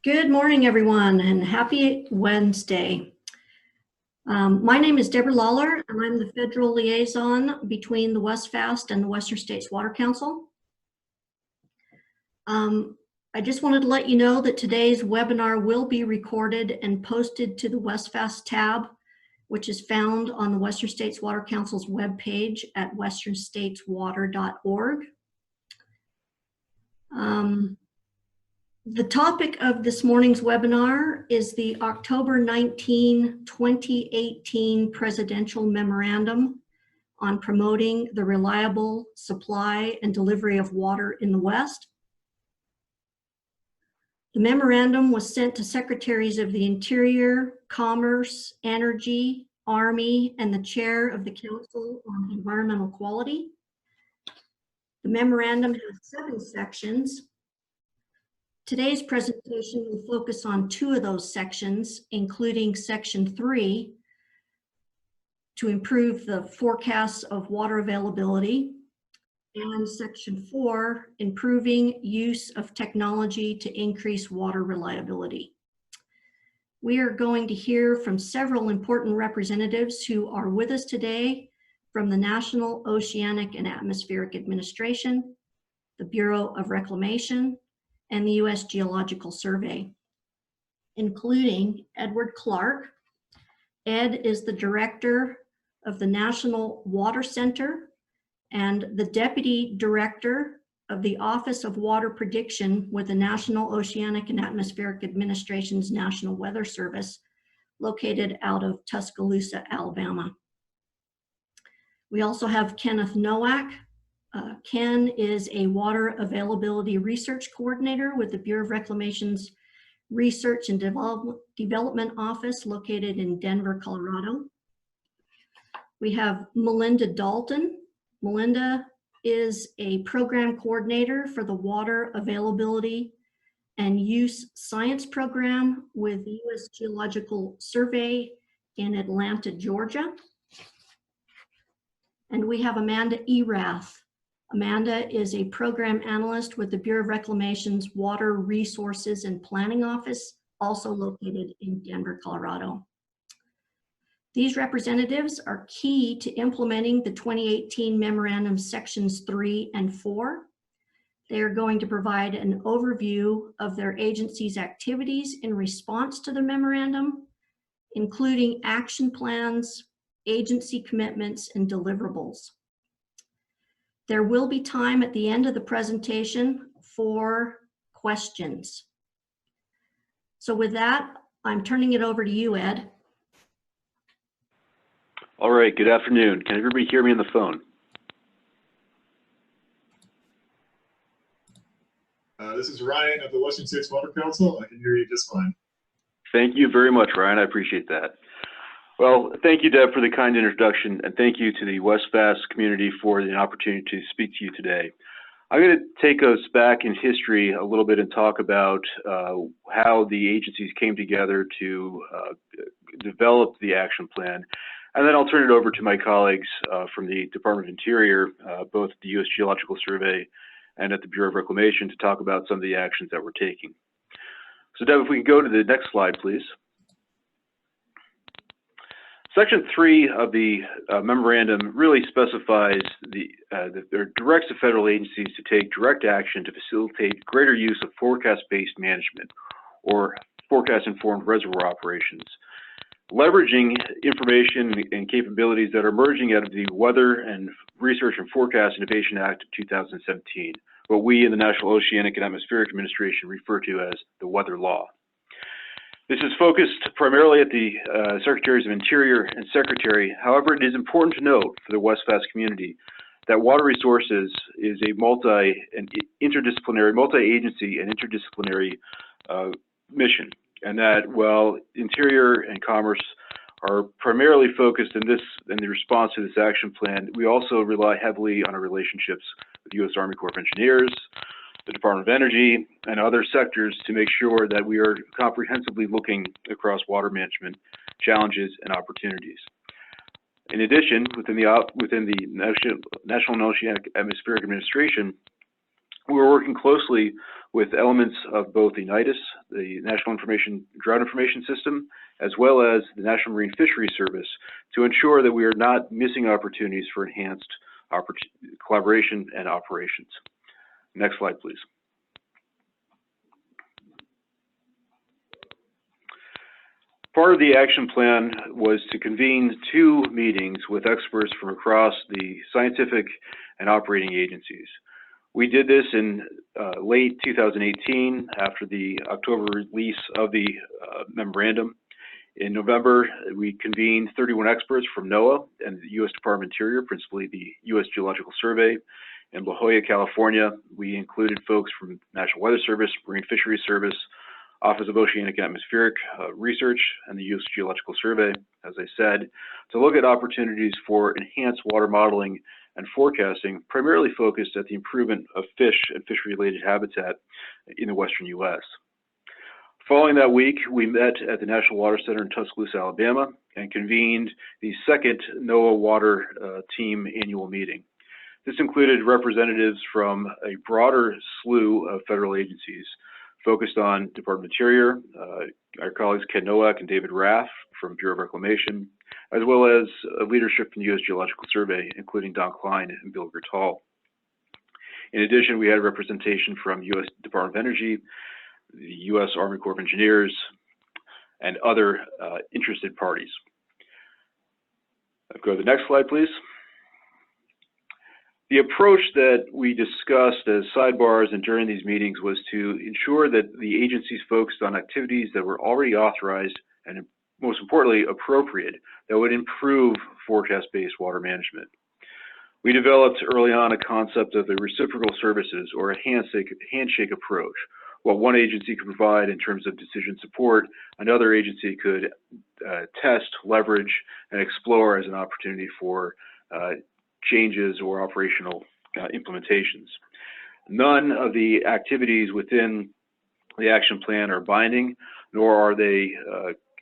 Good morning, everyone, and happy Wednesday. My name is Deborah Lawler, and I'm the federal liaison between the WestFast and the Western States Water Council. I just wanted to let you know that today's webinar will be recorded and posted to the WestFast tab, which is found on the Western States Water Council's webpage at westernstateswater.org. The topic of this morning's webinar is the October 19, 2018 Presidential Memorandum on promoting the reliable supply and delivery of water in the West. The memorandum was sent to Secretaries of the Interior, Commerce, Energy, Army, and the Chair of the Council on Environmental Quality. The memorandum has 7 sections. Today's presentation will focus on 2 of those sections, including Section 3, to improve the forecasts of water availability, and Section 4, improving use of technology to increase water reliability. We are going to hear from several important representatives who are with us today from the National Oceanic and Atmospheric Administration, the Bureau of Reclamation, and the U.S. Geological Survey, including Edward Clark. Ed is the director of the National Water Center and the deputy director of the Office of Water Prediction with the National Oceanic and Atmospheric Administration's National Weather Service, located out of Tuscaloosa, Alabama. We also have Kenneth Nowak. Ken is a water availability research coordinator with the Bureau of Reclamation's Research and Development Office located in Denver, Colorado. We have Melinda Dalton. Melinda is a program coordinator for the Water Availability and Use Science Program with the U.S. Geological Survey in Atlanta, Georgia. And we have Amanda Erath. Amanda is a program analyst with the Bureau of Reclamation's Water Resources and Planning Office, also located in Denver, Colorado. These representatives are key to implementing the 2018 Memorandum Sections 3 and 4. They are going to provide an overview of their agency's activities in response to the memorandum, including action plans, agency commitments, and deliverables. There will be time at the end of the presentation for questions. So with that, I'm turning it over to you, Ed. All right, good afternoon. Can everybody hear me on the phone? This is Ryan of the Western States Water Council. I can hear you just fine. Thank you very much, Ryan. I appreciate that. Well, thank you, Deb, for the kind introduction, and thank you to the WestFast community for the opportunity to speak to you today. I'm going to take us back in history a little bit and talk about how the agencies came together to develop the action plan, and then I'll turn it over to my colleagues from the Department of Interior, both at the U.S. Geological Survey and at the Bureau of Reclamation, to talk about some of the actions that we're taking. So, Deb, if we can go to the next slide, please. Section 3 of the memorandum really specifies or directs the federal agencies to take direct action to facilitate greater use of forecast-based management or forecast-informed reservoir operations, leveraging information and capabilities that are emerging out of the Weather and Research and Forecast Innovation Act of 2017, what we in the National Oceanic and Atmospheric Administration refer to as the Weather Law. This is focused primarily at the Secretaries of Interior and Secretary. However, it is important to note for the WestFast community that water resources is a multi-agency and interdisciplinary mission, and that while Interior and Commerce are primarily focused in the response to this action plan, we also rely heavily on our relationships with the U.S. Army Corps of Engineers, the Department of Energy, and other sectors to make sure that we are comprehensively looking across water management challenges and opportunities. In addition, within the National Oceanic Atmospheric Administration, We're working closely with elements of both the NIDIS, the National Drought Information System, as well as the National Marine Fisheries Service to ensure that we are not missing opportunities for enhanced collaboration and operations. Next slide, please. Part of the action plan was to convene 2 meetings with experts from across the scientific and operating agencies. We did this in late 2018 after the October release of the memorandum. In November, we convened 31 experts from NOAA and the U.S. Department of Interior, principally the U.S. Geological Survey. In La Jolla, California, we included folks from National Weather Service, Marine Fisheries Service, Office of Oceanic and Atmospheric Research, and the U.S. Geological Survey, as I said, to look at opportunities for enhanced water modeling and forecasting, primarily focused at the improvement of fish and fish-related habitat in the western U.S. Following that week, we met at the National Water Center in Tuscaloosa, Alabama, and convened the second NOAA Water Team annual meeting. This included representatives from a broader slew of federal agencies focused on Department of Interior, our colleagues Ken Nowak and David Raff from Bureau of Reclamation, as well as leadership from the U.S. Geological Survey, including Don Klein and Bill Gertall. In addition, we had representation from U.S. Department of Energy, the U.S. Army Corps of Engineers, and other interested parties. Go to the next slide, please. The approach that we discussed as sidebars and during these meetings was to ensure that the agencies focused on activities that were already authorized and, most importantly, appropriate, that would improve forecast-based water management. We developed early on a concept of the reciprocal services, or a handshake approach. What one agency could provide in terms of decision support, another agency could test, leverage, and explore as an opportunity for changes or operational implementations. None of the activities within the action plan are binding, nor are they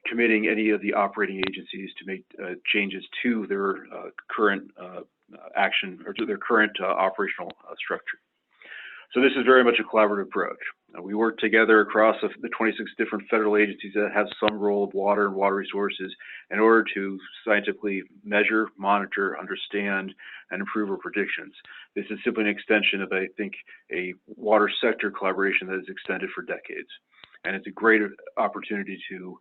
committing any of the operating agencies to make changes to their current action or to their current operational structure. So this is very much a collaborative approach. We work together across the 26 different federal agencies that have some role of water and water resources in order to scientifically measure, monitor, understand, and improve our predictions. This is simply an extension of, I think, a water sector collaboration that has extended for decades. And it's a great opportunity to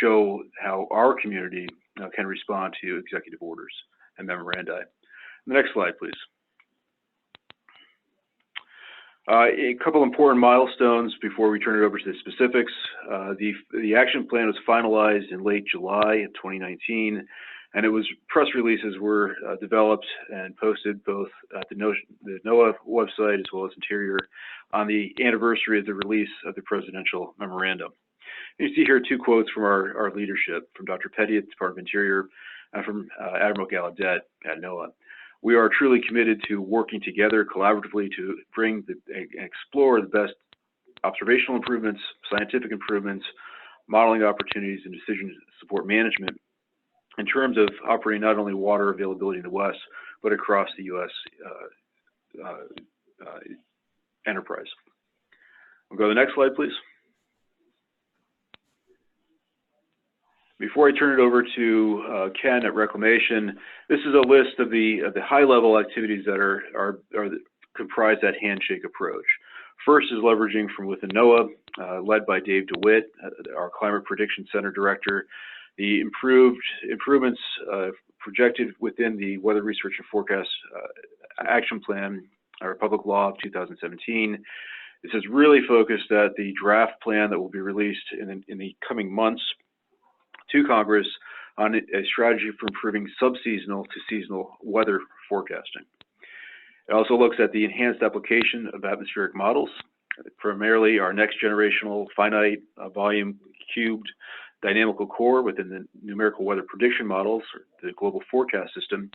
show how our community can respond to executive orders and memoranda. The next slide, please. A couple important milestones before we turn it over to the specifics. The action plan was finalized in late July of 2019, and press releases were developed and posted both at the NOAA website as well as Interior on the anniversary of the release of the presidential memorandum. And you see here 2 quotes from our leadership, from Dr. Petty at the Department of Interior and from Admiral Gallaudet at NOAA. We are truly committed to working together collaboratively to bring and explore the best observational improvements, scientific improvements, modeling opportunities, and decision support management in terms of operating not only water availability in the West, but across the U.S. Enterprise. We'll go to the next slide, please. Before I turn it over to Ken at Reclamation, this is a list of the high-level activities that comprise that handshake approach. First is leveraging from within NOAA, led by Dave DeWitt, our Climate Prediction Center Director. The improvements projected within the Weather Research and Forecast Action Plan, our Public Law of 2017. This is really focused at the draft plan that will be released in the coming months to Congress on a strategy for improving subseasonal to seasonal weather forecasting. It also looks at the enhanced application of atmospheric models, primarily our next generational finite volume cubed dynamical core within the numerical weather prediction models, or the global forecast system,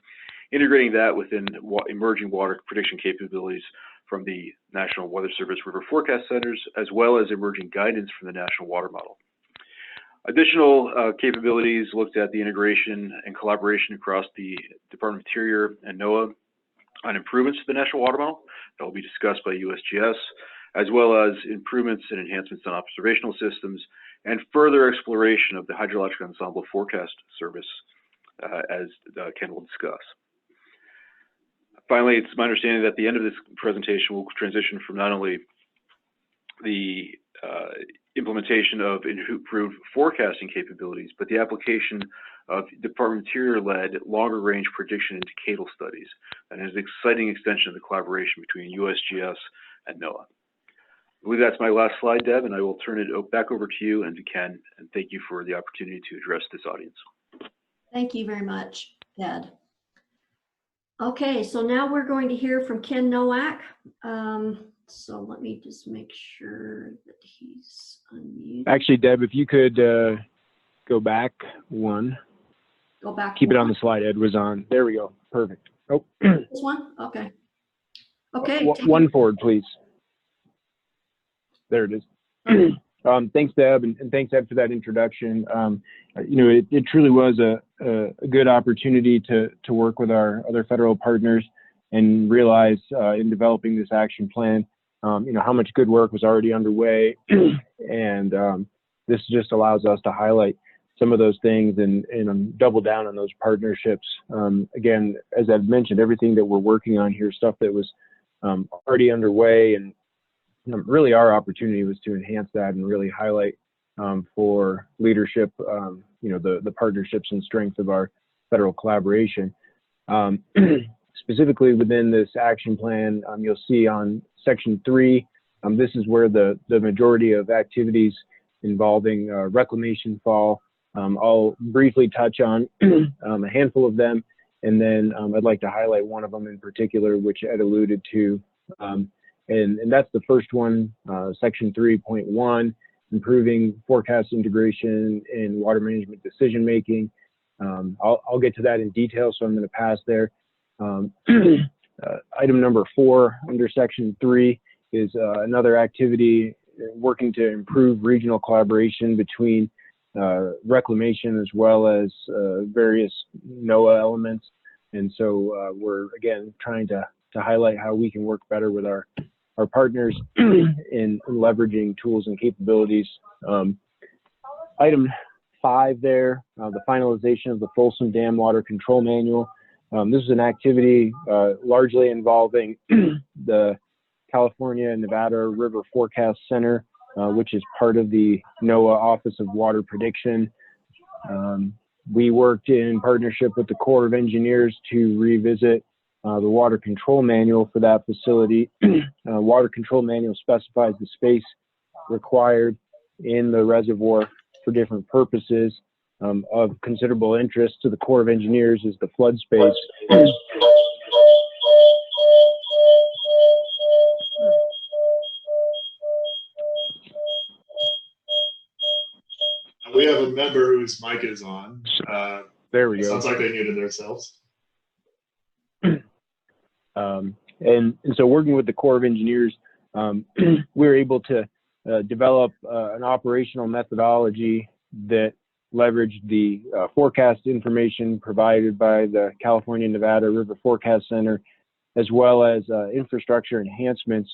integrating that within emerging water prediction capabilities from the National Weather Service River Forecast Centers, as well as emerging guidance from the National Water Model. Additional capabilities looked at the integration and collaboration across the Department of Interior and NOAA on improvements to the national water model that will be discussed by USGS, as well as improvements and enhancements on observational systems and further exploration of the hydrologic ensemble forecast service, as Ken will discuss. Finally, it's my understanding that at the end of this presentation, we'll transition from not only the implementation of improved forecasting capabilities, but the application of Department of Interior-led longer-range prediction and decadal studies. And is an exciting extension of the collaboration between USGS and NOAA. I believe that's my last slide, Deb, and I will turn it back over to you and to Ken, and thank you for the opportunity to address this audience. Thank you very much, Ed. Okay, so now we're going to hear from Ken Nowak. So let me just make sure that he's unmuted. Actually, Deb, if you could go back one. Go back. Keep it on the slide Ed was on. There we go. Perfect. Oh. This one? Okay. Okay. One forward, please. There it is. Thanks, Deb, and thanks, Ed, for that introduction. You know, it truly was a good opportunity to work with our other federal partners and realize in developing this action plan, you know, how much good work was already underway. And this just allows us to highlight some of those things and double down on those partnerships. Again, as I've mentioned, everything that we're working on here, stuff that was already underway, and really our opportunity was to enhance that and really highlight for leadership, you know, the partnerships and strength of our federal collaboration. Specifically within this action plan, you'll see on section 3, this is where the majority of activities involving reclamation fall. I'll briefly touch on a handful of them, and then I'd like to highlight one of them in particular, which Ed alluded to. And that's the first one, section 3.1, improving forecast integration in water management decision making. I'll get to that in detail, so I'm going to pass there. Item number 4 under section 3 is another activity working to improve regional collaboration between reclamation as well as various NOAA elements. And so we're again trying to highlight how we can work better with our partners in leveraging tools and capabilities. Item 5 there, the finalization of the Folsom Dam Water Control Manual. This is an activity largely involving the California and Nevada River Forecast Center, which is part of the NOAA Office of Water Prediction. We worked in partnership with the Corps of Engineers to revisit the Water Control Manual for that facility. Water Control Manual specifies the space required in the reservoir for different purposes. Of considerable interest to the Corps of Engineers is the flood space. We have a member whose mic is on. There we go. Sounds like they muted themselves. And so working with the Corps of Engineers, we were able to develop an operational methodology that leveraged the forecast information provided by the California and Nevada River Forecast Center, as well as infrastructure enhancements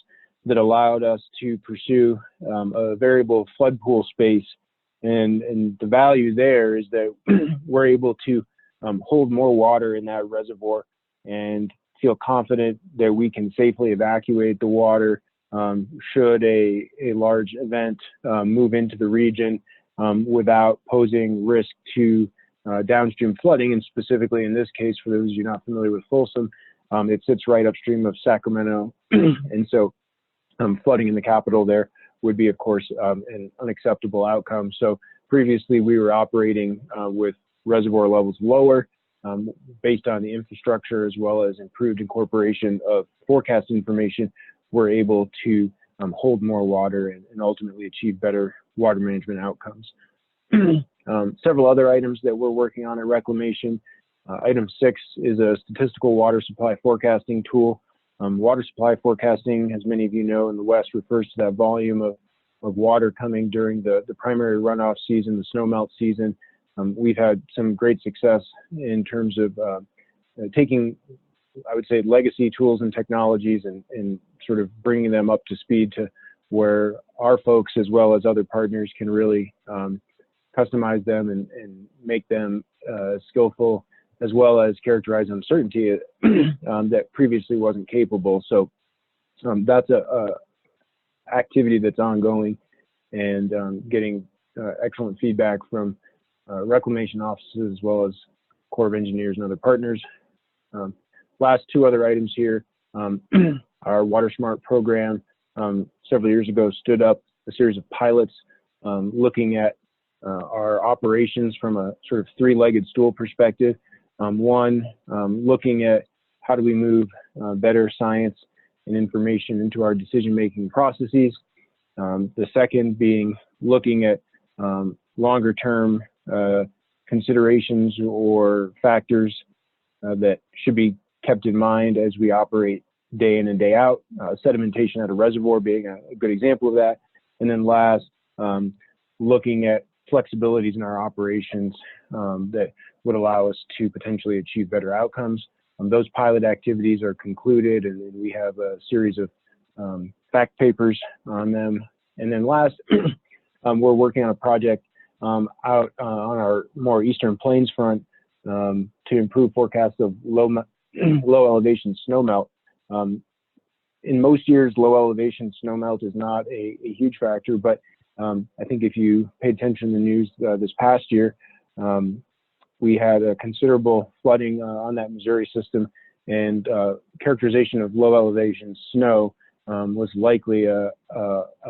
that allowed us to pursue a variable flood pool space. And the value there is that we're able to hold more water in that reservoir and feel confident that we can safely evacuate the water should a large event move into the region without posing risk to downstream flooding. And specifically in this case, for those of you not familiar with Folsom, it sits right upstream of Sacramento. And so flooding in the capital there would be, of course, an unacceptable outcome. So previously we were operating with reservoir levels lower based on the infrastructure as well as improved incorporation of forecast information. We're able to hold more water and ultimately achieve better water management outcomes. Several other items that we're working on at reclamation. Item 6 is a statistical water supply forecasting tool. Water supply forecasting, as many of you know, in the West refers to that volume of water coming during the primary runoff season, the snowmelt season. We've had some great success in terms of taking I would say, legacy tools and technologies and sort of bringing them up to speed to where our folks, as well as other partners, can really customize them and make them skillful, as well as characterize uncertainty that previously wasn't capable. So that's a activity that's ongoing, and getting excellent feedback from reclamation offices as well as Corps of Engineers and other partners. Last two other items here, our Water Smart program several years ago stood up a series of pilots looking at our operations from a sort of three-legged stool perspective. One, looking at how do we move better science and information into our decision-making processes. The second being looking at longer-term considerations or factors that should be kept in mind as we operate day in and day out, sedimentation at a reservoir being a good example of that. And then last, looking at flexibilities in our operations that would allow us to potentially achieve better outcomes. Those pilot activities are concluded, and we have a series of fact papers on them. And then last, we're working on a project out on our more eastern plains front to improve forecasts of low elevation snowmelt. In most years, low elevation snowmelt is not a huge factor, but I think if you pay attention to the news this past year, we had a considerable flooding on that Missouri system, and characterization of low elevation snow was likely a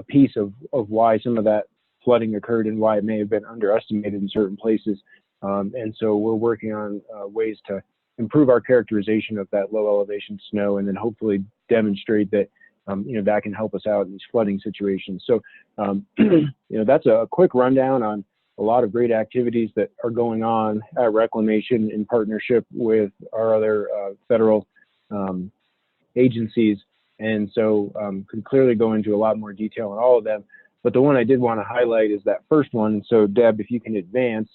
piece of why some of that flooding occurred and why it may have been underestimated in certain places. And so we're working on ways to improve our characterization of that low elevation snow, and then hopefully demonstrate that that can help us out in these flooding situations. So that's a quick rundown on a lot of great activities that are going on at Reclamation in partnership with our other federal agencies. And so could clearly go into a lot more detail on all of them. But the one I did want to highlight is that first one. So Deb, if you can advance.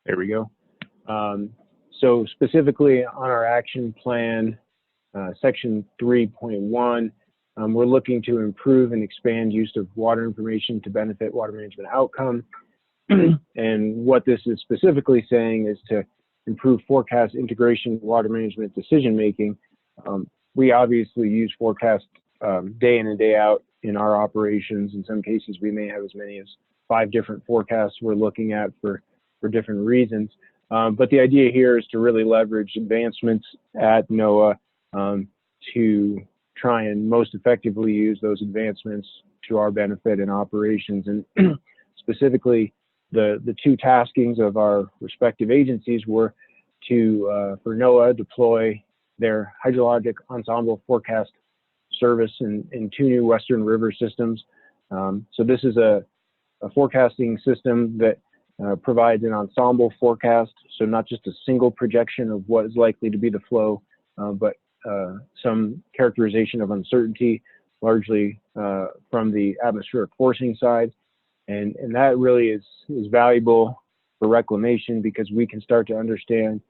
There we go. So specifically on our action plan, section 3.1, we're looking to improve and expand use of water information to benefit water management outcome. And what this is specifically saying is to improve forecast integration of water management decision-making. We obviously use forecast day in and day out in our operations. In some cases, we may have as many as 5 different forecasts we're looking at for different reasons. But the idea here is to really leverage advancements at NOAA to try and most effectively use those advancements to our benefit in operations. And specifically, the two taskings of our respective agencies were to, for NOAA, deploy their hydrologic ensemble forecast service in 2 new Western River systems. So this is a forecasting system that provides an ensemble forecast, so not just a single projection of what is likely to be the flow, but some characterization of uncertainty, largely from the atmospheric forcing side. And that really is valuable for reclamation, because we can start to understand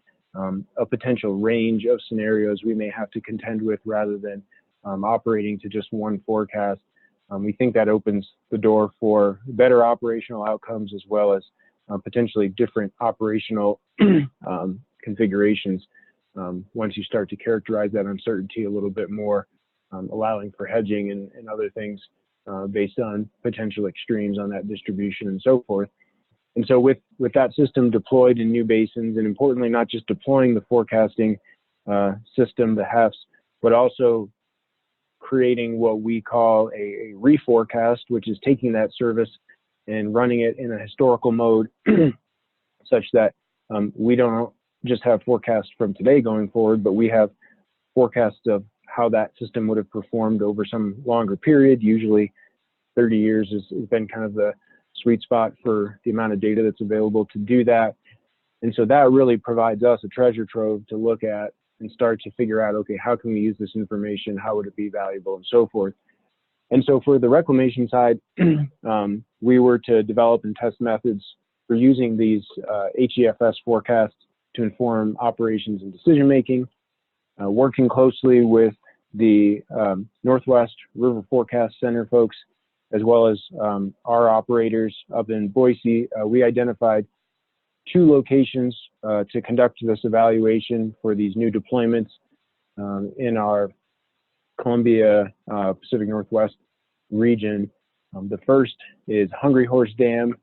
a potential range of scenarios we may have to contend with rather than operating to just one forecast. We think that opens the door for better operational outcomes, as well as potentially different operational configurations once you start to characterize that uncertainty a little bit more, allowing for hedging and other things based on potential extremes on that distribution and so forth. And so with that system deployed in new basins, and importantly, not just deploying the forecasting system, the HEFS, but also creating what we call a reforecast, which is taking that service and running it in a historical mode such that we don't just have forecasts from today going forward, but we have forecasts of how that system would have performed over some longer period. Usually 30 years has been kind of the sweet spot for the amount of data that's available to do that. And so that really provides us a treasure trove to look at and start to figure out, okay, how can we use this information? How would it be valuable, and so forth. And so for the reclamation side, we were to develop and test methods for using these HEFS forecasts to inform operations and decision-making, working closely with the Northwest River Forecast Center folks, as well as our operators up in Boise. We identified 2 locations to conduct this evaluation for these new deployments in our Columbia Pacific Northwest region. The first is Hungry Horse Dam.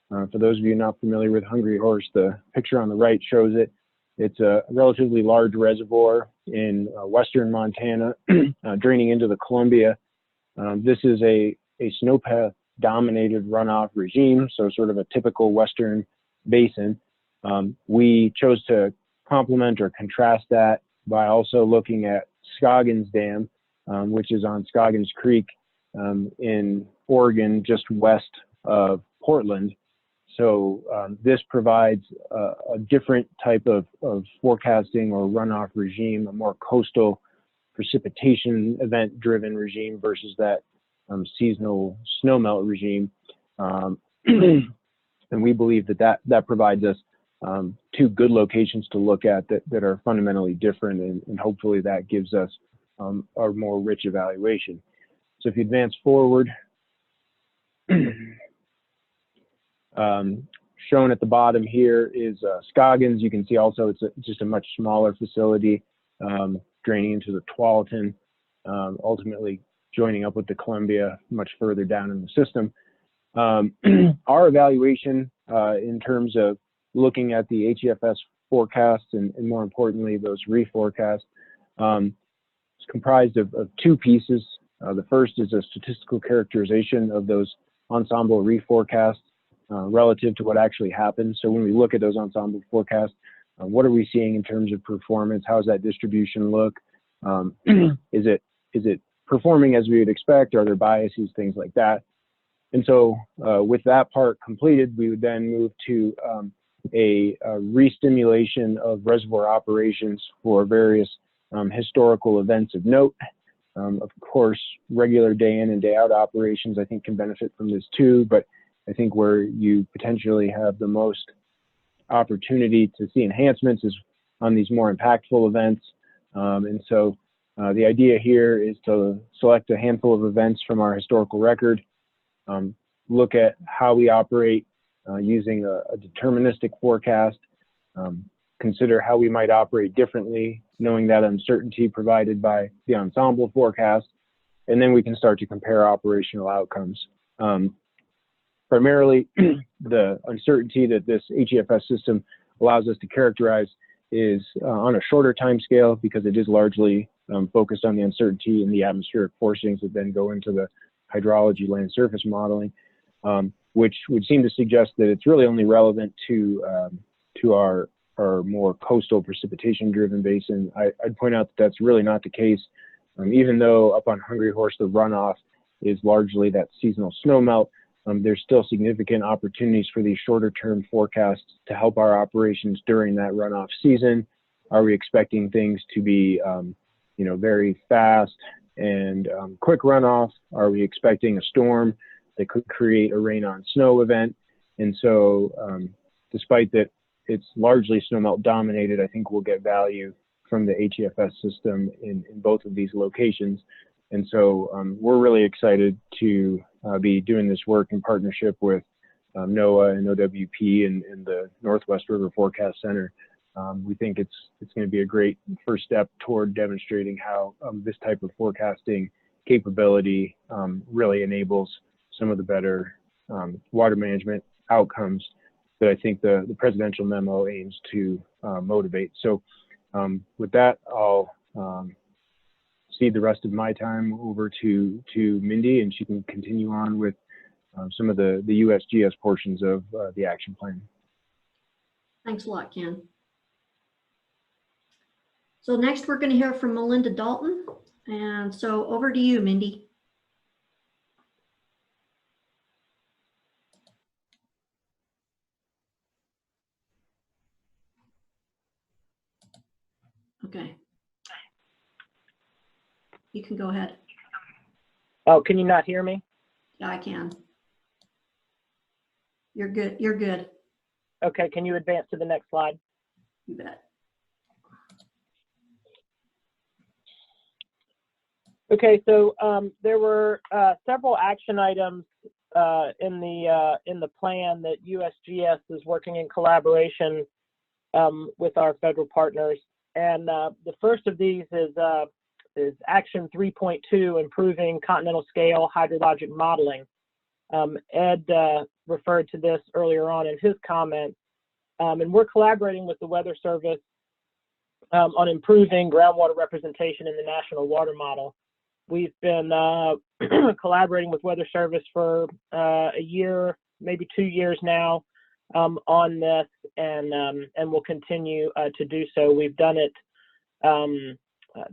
For those of you not familiar with Hungry Horse, the picture on the right shows it. It's a relatively large reservoir in western Montana, draining into the Columbia. This is a snowpack dominated runoff regime, so sort of a typical western basin. We chose to complement or contrast that by also looking at Scoggins Dam, which is on Scoggins Creek in Oregon, just west of Portland. So this provides a different type of forecasting or runoff regime, a more coastal precipitation event driven regime versus that seasonal snowmelt regime. And we believe that provides us 2 good locations to look at that are fundamentally different, and hopefully that gives us a more rich evaluation. So if you advance forward, shown at the bottom here is Scoggins. You can see also it's just a much smaller facility draining into the Tualatin, ultimately joining up with the Columbia much further down in the system. Our evaluation in terms of looking at the HEFS forecasts and more importantly those reforecasts is comprised of 2 pieces. The first is a statistical characterization of those ensemble reforecasts relative to what actually happened. So when we look at those ensemble forecasts, what are we seeing in terms of performance? How does that distribution look? Is it performing as we would expect? Are there biases, things like that? And so with that part completed, we would then move to a re-stimulation of reservoir operations for various historical events of note. Of course, regular day in and day out operations, I think, can benefit from this too, but I think where you potentially have the most opportunity to see enhancements is on these more impactful events. And so the idea here is to select a handful of events from our historical record, look at how we operate using a deterministic forecast, consider how we might operate differently, knowing that uncertainty provided by the ensemble forecast, and then we can start to compare operational outcomes. Primarily, the uncertainty that this HEFS system allows us to characterize is on a shorter time scale because it is largely focused on the uncertainty in the atmospheric forcings that then go into the hydrology land surface modeling, which would seem to suggest that it's really only relevant to our more coastal precipitation driven basin. I'd point out that that's really not the case. Even though up on Hungry Horse, the runoff is largely that seasonal snowmelt, there's still significant opportunities for these shorter term forecasts to help our operations during that runoff season. Are we expecting things to be, very fast and quick runoff? Are we expecting a storm that could create a rain on snow event? And so despite that it's largely snowmelt dominated, I think we'll get value from the HEFS system in both of these locations. And so we're really excited to be doing this work in partnership with NOAA and OWP and the Northwest River Forecast Center. We think it's going to be a great first step toward demonstrating how this type of forecasting capability really enables some of the better water management outcomes that I think the presidential memo aims to motivate. So with that, I'll cede the rest of my time over to Mindy, and she can continue on with some of the USGS portions of the action plan. Thanks a lot, Ken. So next we're going to hear from Melinda Dalton. And so over to you, Mindy. Okay. You can go ahead. Oh, can you not hear me? Yeah, I can. You're good. You're good. Okay, can you advance to the next slide? You bet. Okay, so there were several action items in the plan that USGS is working in collaboration with our federal partners, and the first of these is Action 3.2, improving continental scale hydrologic modeling. Ed referred to this earlier on in his comments, and we're collaborating with the Weather Service on improving groundwater representation in the National Water Model. We've been collaborating with Weather Service for a year, maybe 2 years now on this, and we'll continue to do so. We've done it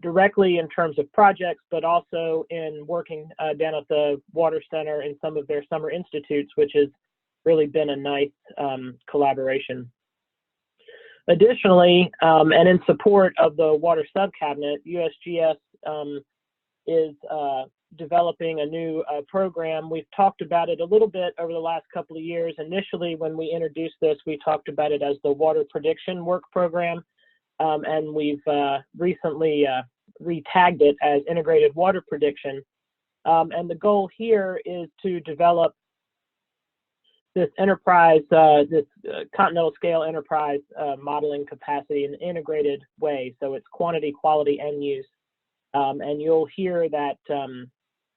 directly in terms of projects, but also in working down at the Water Center in some of their summer institutes, which has really been a nice collaboration. Additionally, and in support of the Water Subcabinet, USGS is developing a new program. We've talked about it a little bit over the last couple of years. Initially, when we introduced this, we talked about it as the Water Prediction Work Program, and we've recently retagged it as Integrated Water Prediction. And the goal here is to develop this enterprise, this continental scale enterprise modeling capacity in an integrated way. So it's quantity, quality, and use. And you'll hear that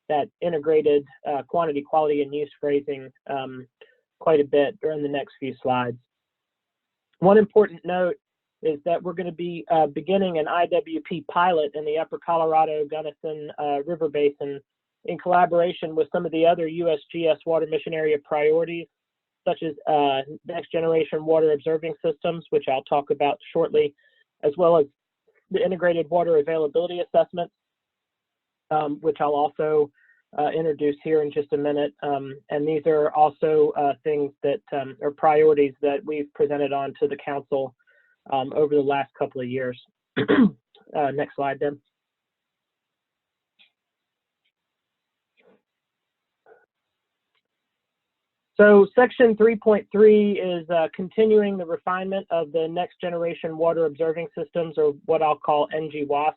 that integrated quantity, quality, and use phrasing quite a bit during the next few slides. One important note is that we're going to be beginning an IWP pilot in the Upper Colorado Gunnison River Basin in collaboration with some of the other USGS water mission area priorities, such as next generation water observing systems, which I'll talk about shortly, as well as the integrated water availability assessments, which I'll also introduce here in just a minute. And these are also things that are priorities that we've presented on to the council over the last couple of years. Next slide, Deb. So section 3.3 is continuing the refinement of the next generation water observing systems, or what I'll call NGWAS.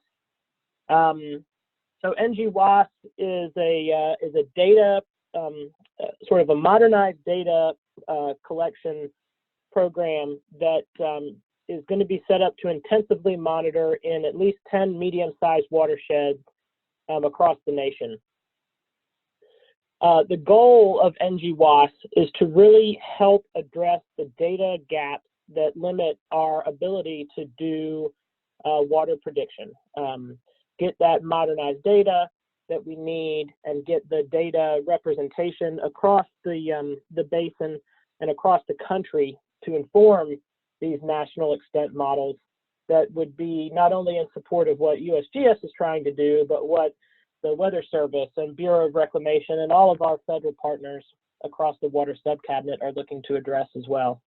So NGWAS is a data, sort of a modernized data collection program that is going to be set up to intensively monitor in at least 10 medium-sized watersheds across the nation. The goal of NGWAS is to really help address the data gaps that limit our ability to do water prediction. Get that modernized data that we need and get the data representation across the basin and across the country to inform these national extent models that would be not only in support of what USGS is trying to do, but what the Weather Service and Bureau of Reclamation and all of our federal partners across the Water Subcabinet are looking to address as well.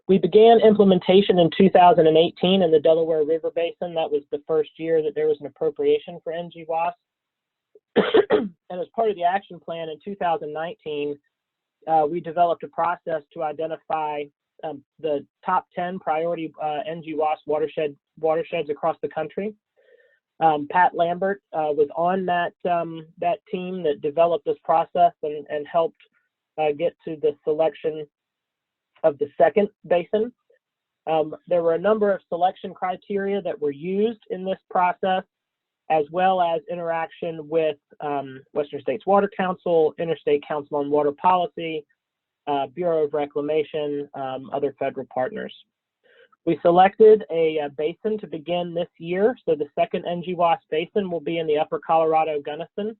We began implementation in 2018 in the Delaware River Basin. That was the first year that there was an appropriation for NGWAS. And as part of the action plan in 2019, we developed a process to identify the top 10 priority NGWAS watersheds across the country. Pat Lambert was on that team that developed this process and helped get to the selection of the second basin. There were a number of selection criteria that were used in this process, as well as interaction with Western States Water Council, Interstate Council on Water Policy, Bureau of Reclamation, other federal partners. We selected a basin to begin this year. So the second NGWAS basin will be in the Upper Colorado Gunnison.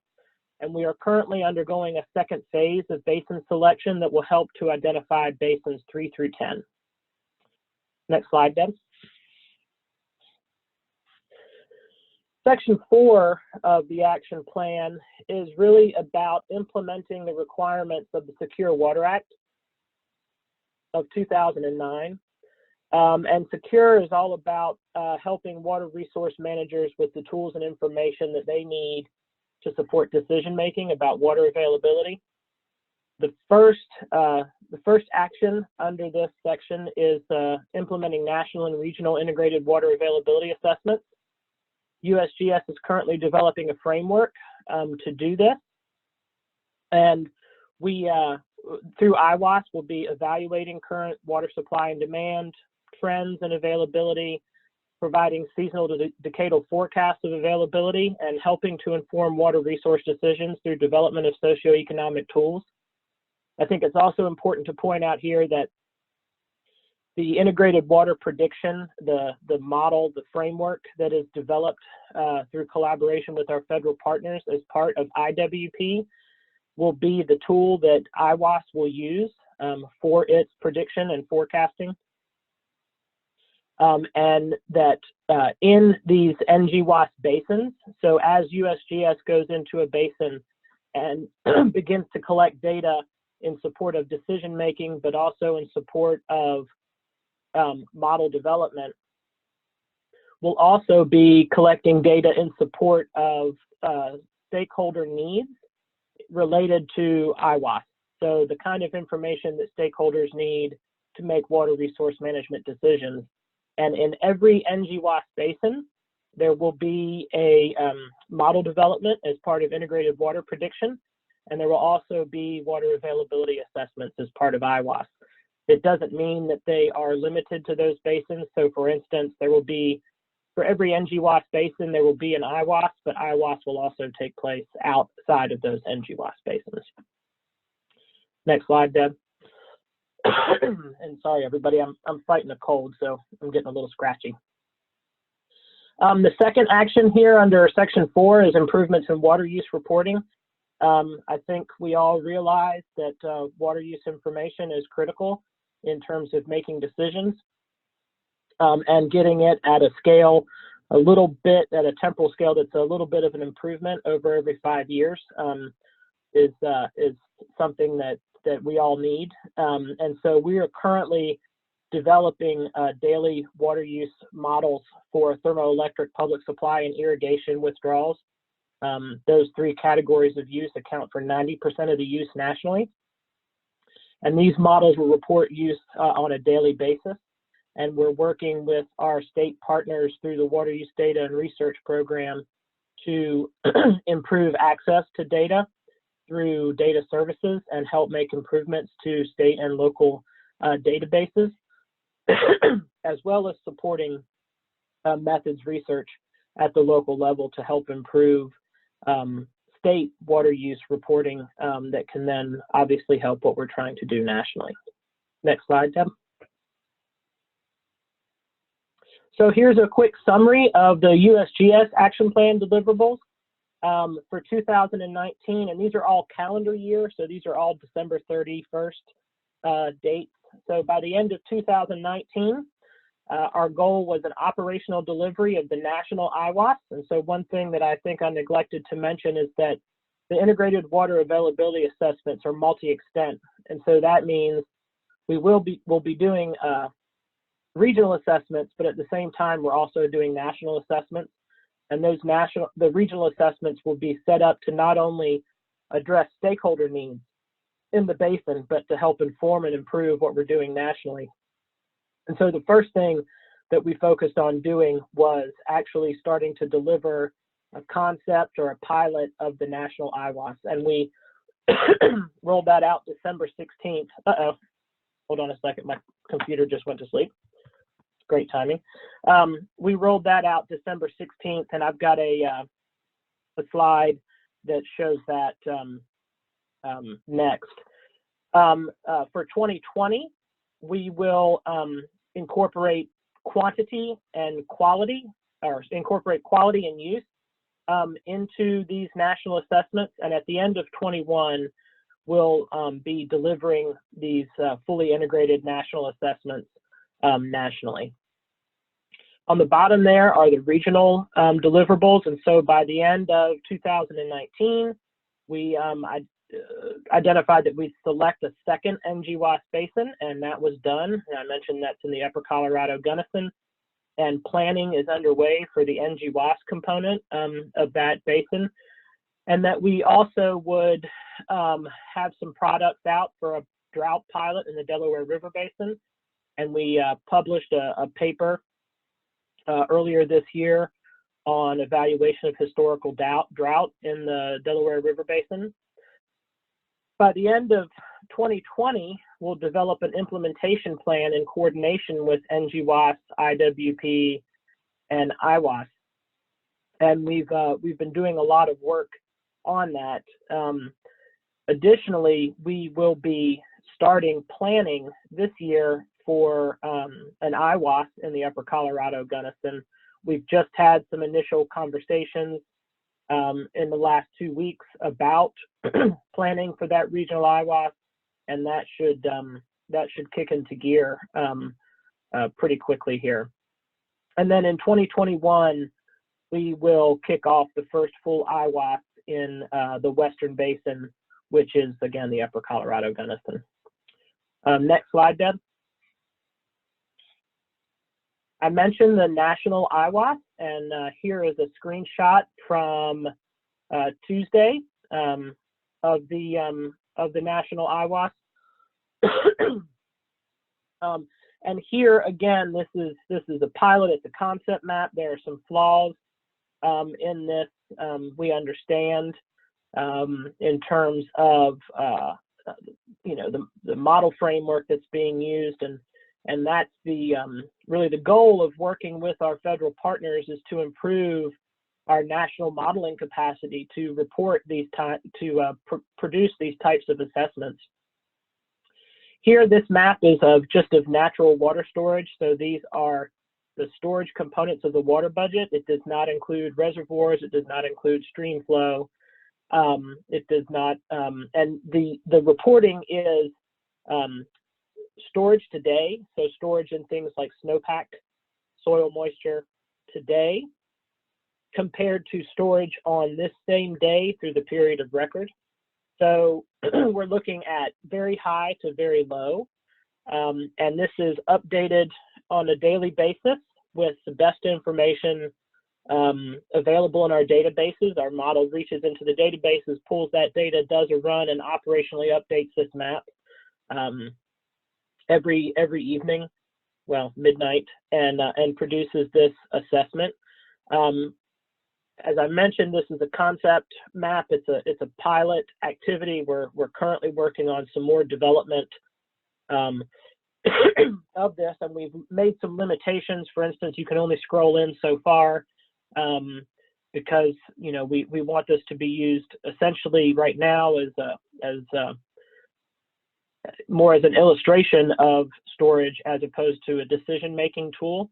And we are currently undergoing a second phase of basin selection that will help to identify basins 3 through 10. Next slide, Deb. Section 4 of the action plan is really about implementing the requirements of the Secure Water Act of 2009. And Secure is all about helping water resource managers with the tools and information that they need to support decision-making about water availability. The first action under this section is implementing national and regional integrated water availability assessments. USGS is currently developing a framework to do this, and we, through IWAS, will be evaluating current water supply and demand trends and availability, providing seasonal to decadal forecasts of availability, and helping to inform water resource decisions through development of socioeconomic tools. I think it's also important to point out here that the integrated water prediction, the model, the framework that is developed through collaboration with our federal partners as part of IWP will be the tool that IWAS will use for its prediction and forecasting. And that in these NGWAS basins, so as USGS goes into a basin and begins to collect data in support of decision making, but also in support of model development, we'll also be collecting data in support of stakeholder needs related to IWAS. So the kind of information that stakeholders need to make water resource management decisions. And in every NGWAS basin, there will be a model development as part of integrated water prediction, and there will also be water availability assessments as part of IWAS. It doesn't mean that they are limited to those basins. So for instance, there will be, for every NGWAS basin, there will be an IWAS, but IWAS will also take place outside of those NGWAS basins. Next slide, Deb. And sorry, everybody, I'm fighting a cold, so I'm getting a little scratchy. The second action here under section 4 is improvements in water use reporting. I think we all realize that water use information is critical in terms of making decisions, and getting it at a scale, a little bit at a temporal scale that's a little bit of an improvement over every 5 years is something that we all need. And so we are currently developing daily water use models for thermoelectric public supply and irrigation withdrawals. Those 3 categories of use account for 90% of the use nationally. And these models will report use on a daily basis. And we're working with our state partners through the Water Use Data and Research Program to improve access to data through data services and help make improvements to state and local databases, as well as supporting methods research at the local level to help improve state water use reporting that can then obviously help what we're trying to do nationally. Next slide, Deb. So here's a quick summary of the USGS action plan deliverables for 2019, and these are all calendar year, so these are all December 31st dates. So by the end of 2019, our goal was an operational delivery of the national IWAS. And so one thing that I think I neglected to mention is that the integrated water availability assessments are multi-extent. And so that means we'll be doing regional assessments, but at the same time, we're also doing national assessments. And the regional assessments will be set up to not only address stakeholder needs in the basin, but to help inform and improve what we're doing nationally. And so the first thing that we focused on doing was actually starting to deliver a concept or a pilot of the national IWAS. And we rolled that out December 16th. Hold on a second, my computer just went to sleep. Great timing. We rolled that out December 16th, and I've got a slide that shows that next. For 2020, we will incorporate quantity and quality, or incorporate quality and use into these national assessments. And at the end of 21, we'll be delivering these fully integrated national assessments nationally. On the bottom there are the regional deliverables. And so by the end of 2019, we identified that we select a second NGWAS basin, and that was done. And I mentioned that's in the Upper Colorado Gunnison, and planning is underway for the NGWAS component of that basin. and that we also would have some products out for a drought pilot in the Delaware River Basin. And we published a paper earlier this year on evaluation of historical drought in the Delaware River Basin. By the end of 2020, we'll develop an implementation plan in coordination with NGWAS, IWP, and IWAS. And we've been doing a lot of work on that. Additionally, we will be starting planning this year for an IWAS in the Upper Colorado Gunnison. We've just had some initial conversations in the last 2 weeks about planning for that regional IWAS, and that should kick into gear pretty quickly here. And then in 2021, we will kick off the first full IWAS in the Western Basin, which is again the Upper Colorado Gunnison. Next slide, Deb. I mentioned the national IWAS, and here is a screenshot from Tuesday of the national IWAS. And here again, this is a pilot. It's a concept map. There are some flaws in this. We understand in terms of the model framework that's being used, and that's the really the goal of working with our federal partners is to improve our national modeling capacity to report these produce these types of assessments. Here, this map is of natural water storage. So these are the storage components of the water budget. It does not include reservoirs. It does not include stream flow. It does not, and the reporting is storage today, so storage in things like snowpack, soil moisture today, compared to storage on this same day through the period of record. So we're looking at very high to very low, and this is updated on a daily basis with the best information available in our databases. Our model reaches into the databases, pulls that data, does a run, and operationally updates this map every evening, well, midnight, and produces this assessment. As I mentioned, this is a concept map. It's a pilot activity. We're currently working on some more development of this, and we've made some limitations. For instance, you can only scroll in so far because we want this to be used essentially right now as more as an illustration of storage as opposed to a decision-making tool.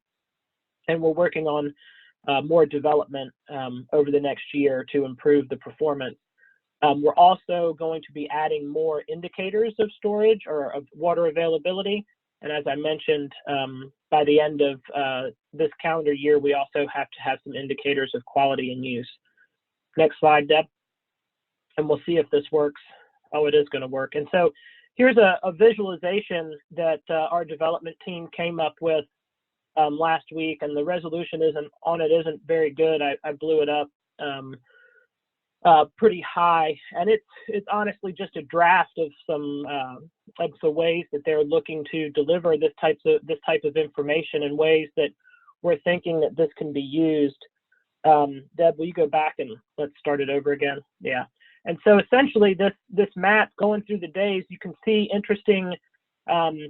And we're working on more development over the next year to improve the performance. We're also going to be adding more indicators of storage or of water availability. And as I mentioned, by the end of this calendar year, we also have to have some indicators of quality and use. Next slide, Deb. And we'll see if this works. Oh, it is going to work. And so here's a visualization that our development team came up with last week, and the resolution isn't very good. I blew it up pretty high, and it's honestly just a draft of some ways that they're looking to deliver this type of information in ways that we're thinking that this can be used. Deb, will you go back and let's start it over again? Yeah. And so essentially this map going through the days, you can see interesting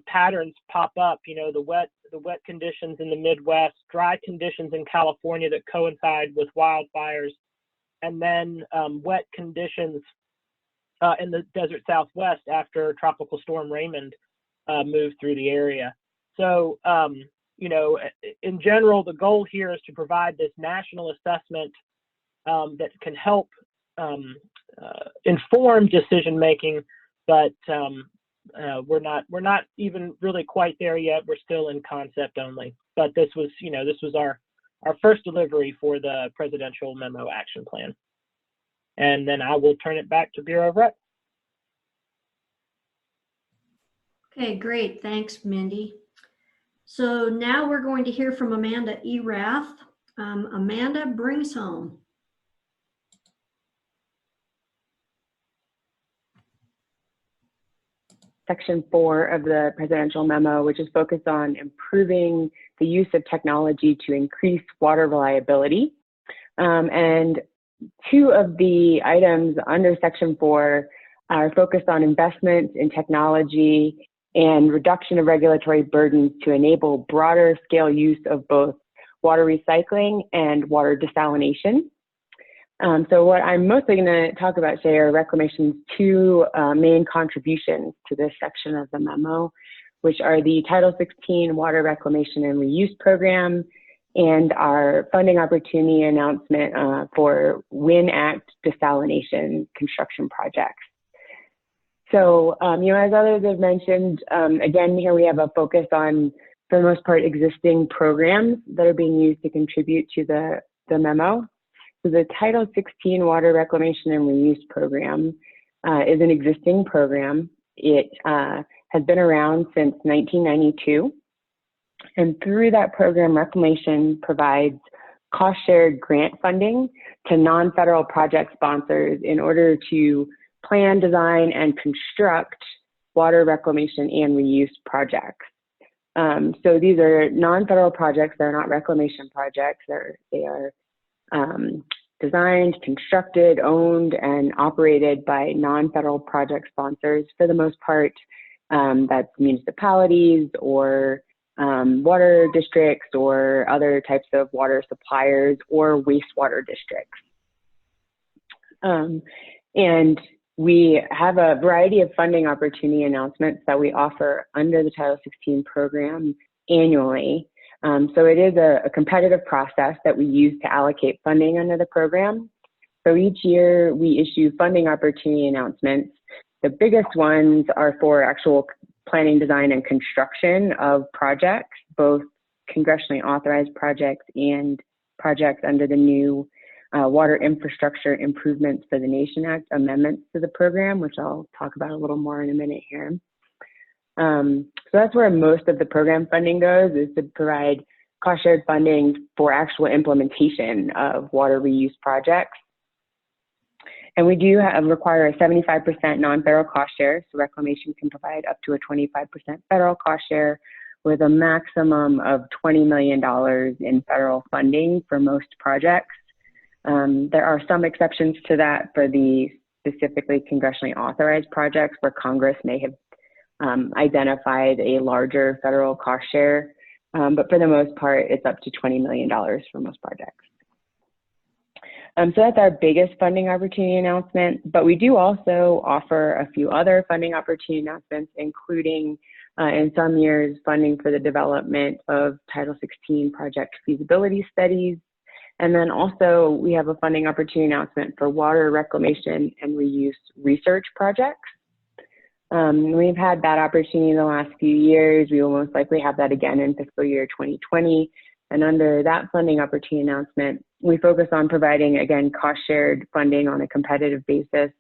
patterns pop up. The wet conditions in the Midwest, dry conditions in California that coincide with wildfires, and then wet conditions in the desert Southwest after Tropical Storm Raymond moved through the area. So, in general, the goal here is to provide this national assessment that can help inform decision making, but we're not even really quite there yet. We're still in concept only. But this was our first delivery for the presidential memo action plan. And then I will turn it back to Bureau of Rep. Okay, great. Thanks, Mindy. So now we're going to hear from Amanda Erath. Amanda, bring us home. Section 4 of the presidential memo, which is focused on improving the use of technology to increase water reliability. And two of the items under Section 4 are focused on investments in technology and reduction of regulatory burdens to enable broader scale use of both water recycling and water desalination. So what I'm mostly going to talk about today are Reclamation's two main contributions to this section of the memo, which are the Title 16 Water Reclamation and Reuse Program and our funding opportunity announcement for WIN Act desalination construction projects. So, as others have mentioned, again, here we have a focus on, for the most part, existing programs that are being used to contribute to the memo. So the Title 16 Water Reclamation and Reuse Program is an existing program. It has been around since 1992. And through that program, Reclamation provides cost-shared grant funding to non-federal project sponsors in order to plan, design, and construct water reclamation and reuse projects. So these are non-federal projects. They're not reclamation projects. They are designed, constructed, owned, and operated by non-federal project sponsors. For the most part, that's municipalities or water districts or other types of water suppliers or wastewater districts. And we have a variety of funding opportunity announcements that we offer under the Title 16 program annually. So it is a competitive process that we use to allocate funding under the program. So each year we issue funding opportunity announcements. The biggest ones are for actual planning, design, and construction of projects, both congressionally authorized projects and projects under the new Water Infrastructure Improvements for the Nation Act amendments to the program, which I'll talk about a little more in a minute here. So that's where most of the program funding goes, is to provide cost-shared funding for actual implementation of water reuse projects. And we do require a 75% non-federal cost share, so Reclamation can provide up to a 25% federal cost share with a maximum of $20 million in federal funding for most projects. There are some exceptions to that for the specifically congressionally authorized projects where Congress may have identified a larger federal cost share, but for the most part, it's up to $20 million for most projects. So that's our biggest funding opportunity announcement, but we do also offer a few other funding opportunity announcements, including in some years funding for the development of Title 16 project feasibility studies. And then also we have a funding opportunity announcement for water reclamation and reuse research projects. We've had that opportunity in the last few years. We will most likely have that again in fiscal year 2020. And under that funding opportunity announcement, we focus on providing, again, cost-shared funding on a competitive basis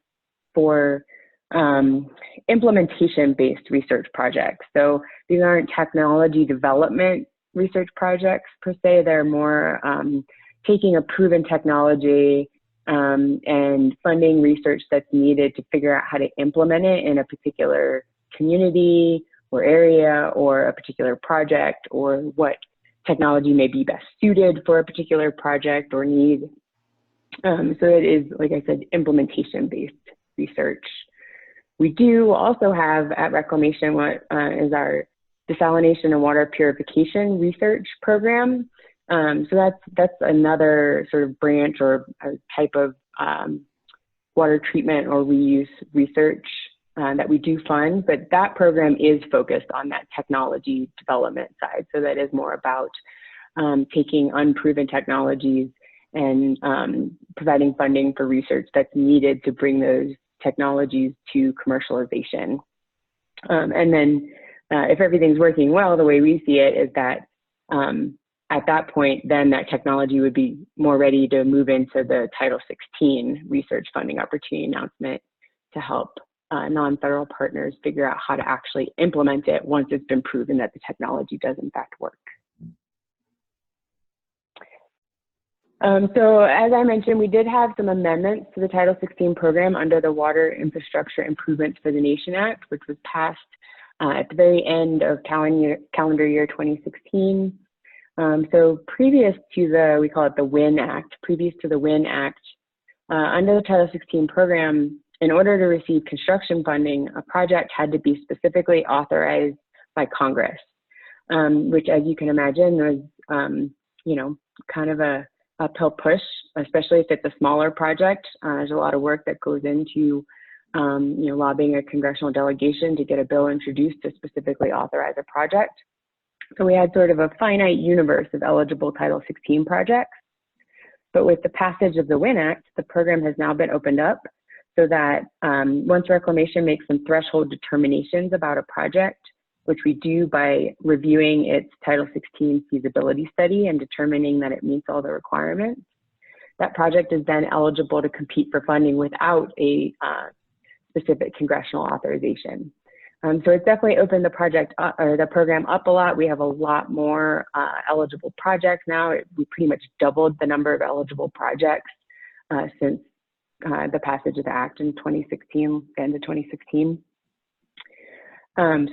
for implementation-based research projects. So these aren't technology development research projects per se. They're more taking a proven technology and funding research that's needed to figure out how to implement it in a particular community or area or a particular project, or what technology may be best suited for a particular project or need. So it is, like I said, implementation-based research. We do also have at Reclamation what is our desalination and water purification research program. So that's another sort of branch or a type of water treatment or reuse research that we do fund, but that program is focused on that technology development side. So that is more about taking unproven technologies and providing funding for research that's needed to bring those technologies to commercialization. And then if everything's working well, the way we see it is that at that point, then that technology would be more ready to move into the Title 16 research funding opportunity announcement to help non-federal partners figure out how to actually implement it once it's been proven that the technology does in fact work. So as I mentioned, we did have some amendments to the Title 16 program under the Water Infrastructure Improvements for the Nation Act, which was passed at the very end of calendar year 2016. So previous to the, we call it the WIN Act, previous to the WIN Act, under the Title 16 program, in order to receive construction funding, a project had to be specifically authorized by Congress, which, as you can imagine, was, you know, kind of a uphill push, especially if it's a smaller project. There's a lot of work that goes into, you know, lobbying a congressional delegation to get a bill introduced to specifically authorize a project. So we had sort of a finite universe of eligible Title 16 projects. But with the passage of the WIN Act, the program has now been opened up so that once Reclamation makes some threshold determinations about a project, which we do by reviewing its Title 16 feasibility study and determining that it meets all the requirements, that project is then eligible to compete for funding without a specific congressional authorization. So it's definitely opened the project up, or the program up a lot. We have a lot more eligible projects now. We pretty much doubled the number of eligible projects since the passage of the Act in 2016, the end of 2016.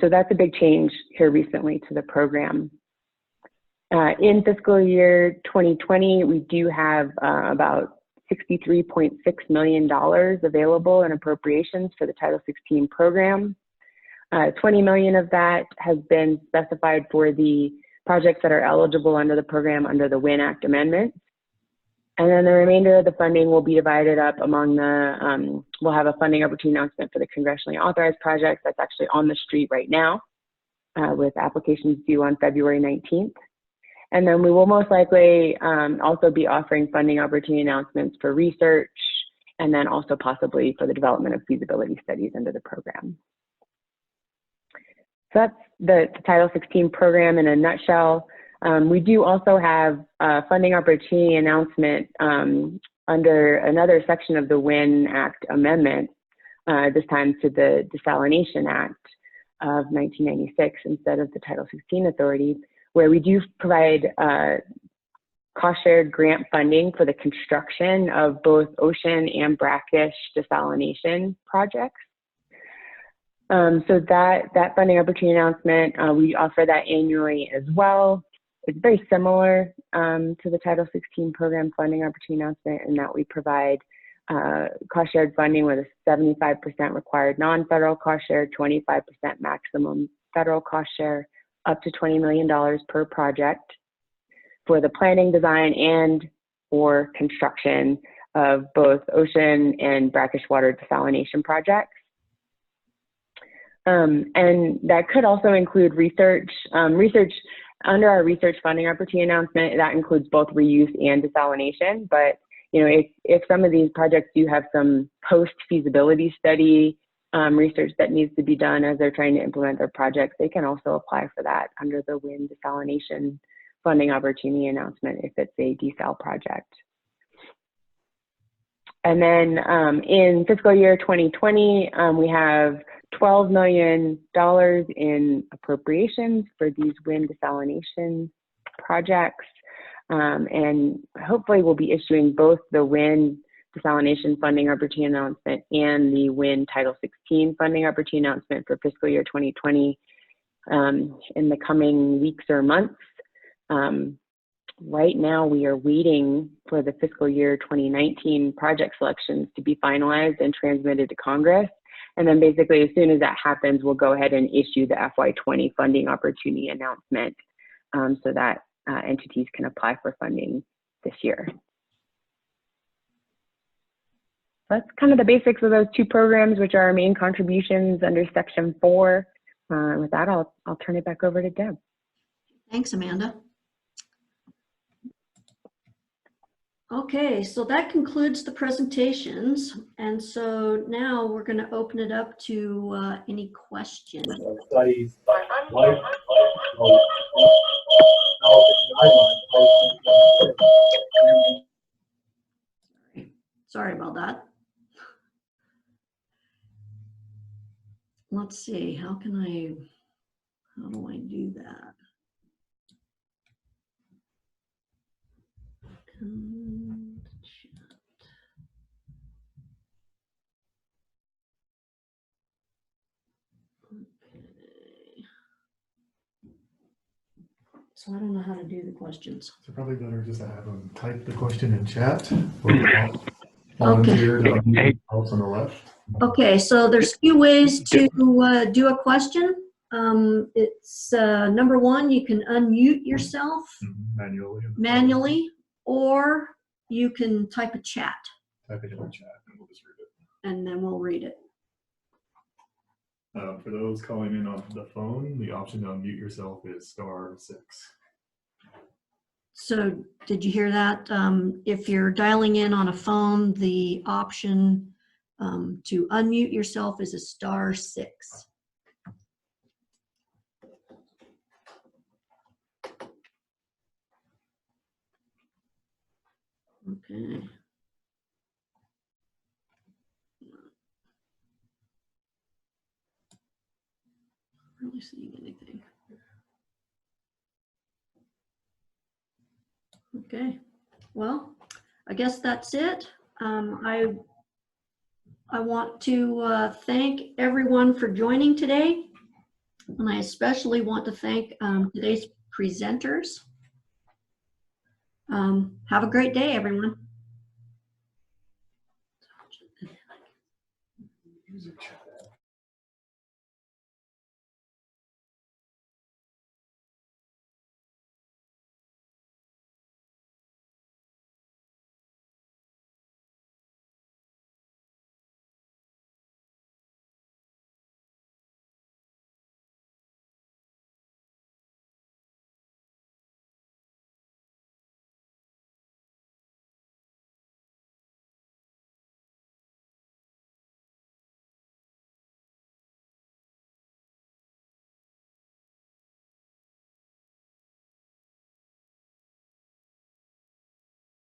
So that's a big change here recently to the program. In fiscal year 2020, we do have about $63.6 million available in appropriations for the Title 16 program. 20 million of that has been specified for the projects that are eligible under the program under the WIN Act amendment. And then the remainder of the funding will be divided up among the, we'll have a funding opportunity announcement for the congressionally authorized projects that's actually on the street right now with applications due on February 19th. And then we will most likely also be offering funding opportunity announcements for research and then also possibly for the development of feasibility studies under the program. So that's the Title 16 program in a nutshell. We do also have a funding opportunity announcement under another section of the WIN Act amendment, this time to the Desalination Act of 1996 instead of the Title 16 authority, where we do provide cost-shared grant funding for the construction of both ocean and brackish desalination projects. So that funding opportunity announcement, we offer that annually as well. It's very similar to the Title 16 program funding opportunity announcement in that we provide cost-shared funding with a 75% required non-federal cost share, 25% maximum federal cost share, up to $20 million per project for the planning, design, and or construction of both ocean and brackish water desalination projects. And that could also include research. Research under our research funding opportunity announcement, that includes both reuse and desalination. But you know, if some of these projects do have some post-feasibility study research that needs to be done as they're trying to implement their projects, they can also apply for that under the WIN desalination funding opportunity announcement if it's a desal project. And then in fiscal year 2020, we have $12 million in appropriations for these WIN desalination projects. And hopefully we'll be issuing both the WIN desalination funding opportunity announcement and the WIN Title 16 funding opportunity announcement for fiscal year 2020 in the coming weeks or months. Right now we are waiting for the fiscal year 2019 project selections to be finalized and transmitted to Congress. And then basically as soon as that happens, we'll go ahead and issue the FY20 funding opportunity announcement so that entities can apply for funding this year. That's kind of the basics of those two programs, which are our main contributions under Section 4. With that, I'll turn it back over to Deb. Thanks, Amanda. Okay, so that concludes the presentations. And so now we're going to open it up to any questions. Sorry about that. Let's see, how do I do that? And chat. Okay. So I don't know how to do the questions. So probably better just to have them type the question in chat or volunteer to unmute themselves on the left. Okay, so there's a few ways to do a question. It's number one, you can unmute yourself Manually. or you can type a chat Type it in the chat and we'll just read it. and then we'll read it. For those calling in on the phone, the option to unmute yourself is *6. So did you hear that? If you're dialing in on a phone, the option to unmute yourself is a *6. Okay. Not really seeing anything. Okay, well, I guess that's it. I want to thank everyone for joining today, and I especially want to thank today's presenters. Have a great day, everyone. User chat.